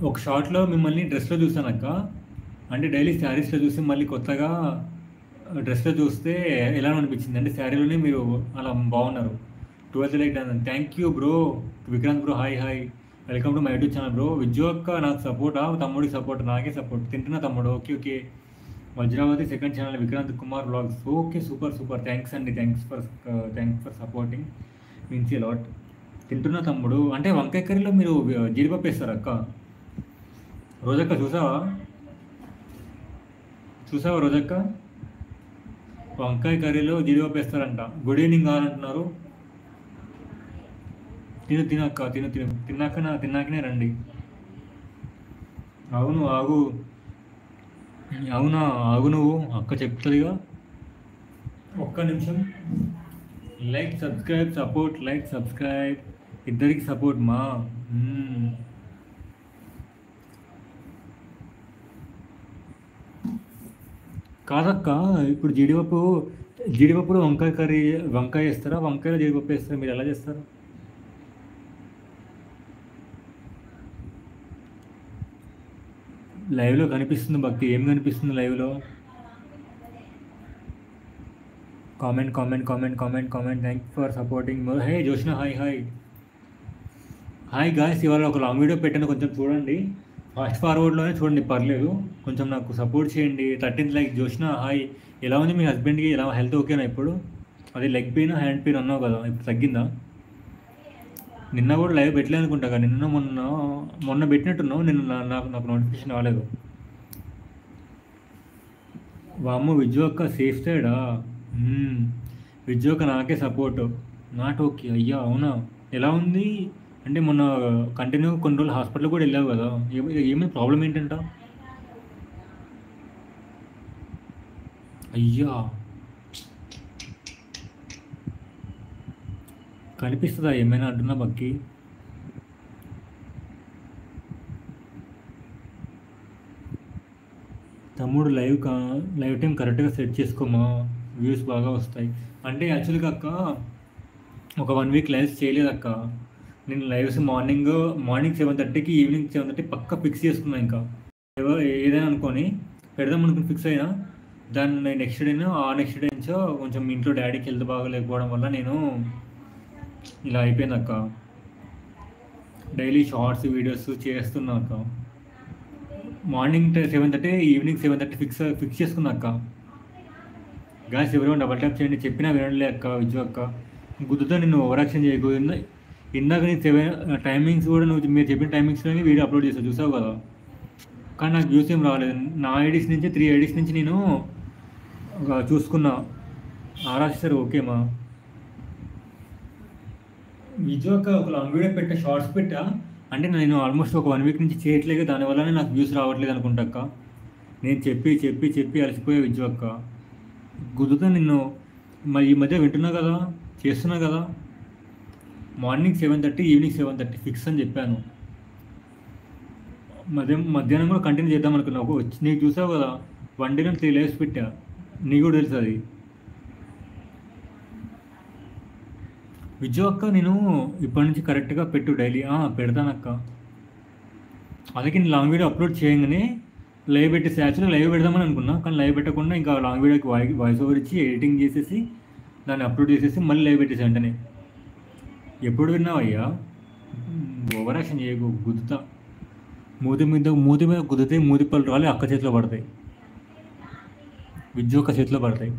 ఒక షార్ట్‌లో మిమ్మల్ని డ్రెస్‌లో చూసానక్క. అంటే డైలీ శారీస్‌లో చూసి మళ్ళీ కొత్తగా డ్రెస్‌లో చూస్తే ఎలానో అనిపించింది. అంటే శారీలోనే మీరు అలా బాగున్నారు. 12th like thank you bro. Vikrant bro hi hi. Welcome to my YouTube channel bro. Vijju అక్క నాకు సపోర్టా? తమ్ముడికి సపోర్ట్ నాకే సపోర్ట్. తింటున్నా తమ్ముడు. Okay okay. Vajravati second channel Vikrant Kumar vlogs. Okay super super. Thanks అండి. Thanks for supporting. Means a lot. తింటున్నా తమ్ముడు. అంటే వంకాయ కర్రీలో మీరు జీడిపప్పు వేస్తారా అక్క? రోజక్క చూసావా? చూసావా రోజక్క? వంకాయ కర్రీలో జీడిపప్పు వేస్తారంట. గుడ్ ఈవినింగ్ కావాలంటున్నారు. తినక్క తిన్నాకనే రండి. అవును ఆగు. అవునా ఆగు నువ్వు. అక్క చెప్తుందిగా. ఒక్క నిమిషం. Like subscribe support like subscribe ఇద్దరికి సపోర్ట్ మా. కాదక్క, ఇప్పుడు జీడిపప్పులో వంకాయ కర్రీ వంకాయ వేస్తారా? వంకాయలో జీడిపప్పు వేస్తారా? మీరు ఎలా చేస్తారు? లైవ్లో కనిపిస్తుంది భక్తి. ఏం కనిపిస్తుంది లైవ్లో? Comment. Thank for supporting. Hey Joshna hi hi hi guys. ఇవాళ ఒక లాంగ్ వీడియో పెట్టాను, కొంచెం చూడండి. ఫాస్ట్ ఫార్వర్డ్లోనే చూడండి, పర్లేదు. కొంచెం నాకు సపోర్ట్ చేయండి. 13th like. జోష్న హాయ్. ఎలా ఉంది మీ హస్బెండ్కి? ఎలా హెల్త్ ఓకేనా ఇప్పుడు? అది లెగ్ పెయిన్ హ్యాండ్ పెయిన్ అన్నావు కదా, ఇప్పుడు తగ్గిందా? నిన్న కూడా లైవ్ పెట్టలే అనుకుంటా కదా. మొన్న పెట్టినట్టున్నావు. నాకు నోటిఫికేషన్ రాలేదు. వామ్మ విజ్జు అక్క సేఫ్ సైడా? విజ్జు అక్క నాకే సపోర్ట్. Not okay. అయ్యా అవునా? ఎలా ఉంది? అంటే మొన్న కంటిన్యూ కొన్ని రోజులు హాస్పిటల్ కూడా వెళ్ళావు కదా, ఏమైనా ప్రాబ్లం ఏంటంట? అయ్యా కనిపిస్తుందా ఏమైనా అంటున్నా బక్కి? తమ్ముడు లైవ్ టైం కరెక్ట్గా సెట్ చేసుకోమా, వ్యూస్ బాగా వస్తాయి. అంటే యాక్చువల్గా అక్క ఒక 1 వీక్ లైవ్స్ చేయలేదు అక్క. నేను లైవ్స్ మార్నింగ్ 7:30కి, ఈవినింగ్ 7:30 పక్కా ఫిక్స్ చేసుకున్నాను. ఇంకా ఏదైనా అనుకొని పెడదాం అనుకుని ఫిక్స్ అయినా, దాన్ని నెక్స్ట్ డేనో నెక్స్ట్ డే నుంచో కొంచెం ఇంట్లో డాడీకి హెల్త్ బాగలేకపోవడం వల్ల నేను ఇలా అయిపోయింది అక్క. డైలీ షార్ట్స్ వీడియోస్ చేస్తున్నా అక్క. మార్నింగ్ 7:30, ఈవినింగ్ 7:30 ఫిక్స్ చేసుకున్నా అక్క. గాయస్ ఎవరైనా డబల్ ట్యాప్ చేయండి. చెప్పినా వినలే అక్క విజ్జు అక్క. గుద్దుతో నిన్ను ఓవరాక్షన్ చేయకు. ఇందాక నేను 7 టైమింగ్స్ కూడా మీరు చెప్పిన టైమింగ్స్లోనే వీడియో అప్లోడ్ చేసావు, చూసావు కదా. కానీ నాకు వ్యూస్ ఏం రాలేదు. నా ఐడీస్ నుంచి 3 ఐడీస్ నుంచి నేను చూసుకున్నా. ఆరాధిస్తారు ఓకేమా. విజు ఒక లాంగ్ వీడియో పెట్టా, షార్ట్స్ పెట్టా. అంటే నేను ఆల్మోస్ట్ ఒక 1 వీక్ నుంచి చేయట్లేదు, దానివల్లనే నాకు వ్యూస్ రావట్లేదు అనుకుంటా అక్క. నేను చెప్పి అలసిపోయా విజు అక్క. గుద్దుతో నిన్ను ఈ మధ్య వింటున్నా కదా, చేస్తున్నా కదా. మార్నింగ్ 7:30, ఈవినింగ్ 7:30 ఫిక్స్ అని చెప్పాను. మధ్యాహ్నం కూడా కంటిన్యూ చేద్దాం అనుకున్నావు. నీకు చూసావు కదా, 1 డేలో 3 లైవ్స్ పెట్టా. నీకు కూడా తెలుసు అది. విజు అక్క నేను ఇప్పటి నుంచి కరెక్ట్గా పెట్టు డైలీ. పెడతానక్క. అలాగే నేను లాంగ్ వీడియో అప్లోడ్ చేయగానే లైవ్ పెట్టేసి, యాక్చువల్గా లైవ్ పెడదామని అనుకున్నా, కానీ లైవ్ పెట్టకుండా ఇంకా లాంగ్ వీడియోకి వాయిస్ ఓవర్ ఇచ్చి ఎడిటింగ్ చేసేసి దాన్ని అప్లోడ్ చేసేసి మళ్ళీ లైవ్ పెట్టేసి వెంటనే. ఎప్పుడు విన్నావయ్యా? ఓవర్ యాక్షన్ చేయకు. గుద్దుతా. మూతి మీద గుద్దితే మూతిపళ్ళు రాలి అక్క చేతిలో పడతాయి, విజ్జు అక్క చేతిలో పడతాయి.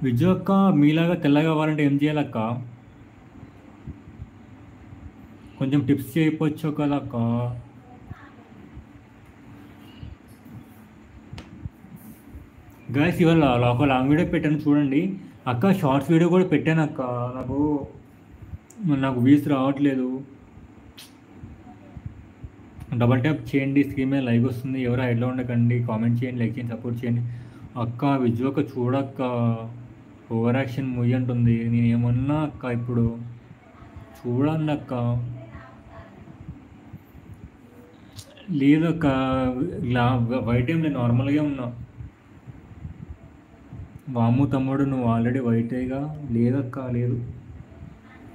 విజ్జు అక్క మీలాగా తెల్లగా అవ్వాలంటే ఏం చేయాలక్క? కొంచెం టిప్స్ చేయవచ్చు కదా అక్క. గాయస్ ఇవాళ ఒక లాంగ్ వీడియో పెట్టాను చూడండి అక్క. షార్ట్స్ వీడియో కూడా పెట్టాను అక్క. నాకు వ్యూస్ రావట్లేదు. డబల్ ట్యాప్ చేయండి, స్క్రీన్ మీద లైవ్ వస్తుంది. ఎవరు హెడ్లో ఉండకండి, కామెంట్ చేయండి, లైక్ చేయండి, సపోర్ట్ చేయండి అక్క. విజు అక్క చూడక్క, ఓవర్ యాక్షన్ ముయ్యంటుంది. నేను ఏమన్నా అక్క? ఇప్పుడు చూడండి అక్క. లేదక్క, ఇలా వైట్ ఏం లేదు, నార్మల్గా ఉన్నా. వాము తమ్ముడు నువ్వు ఆల్రెడీ వైటేగా. లేదక్క లేదు.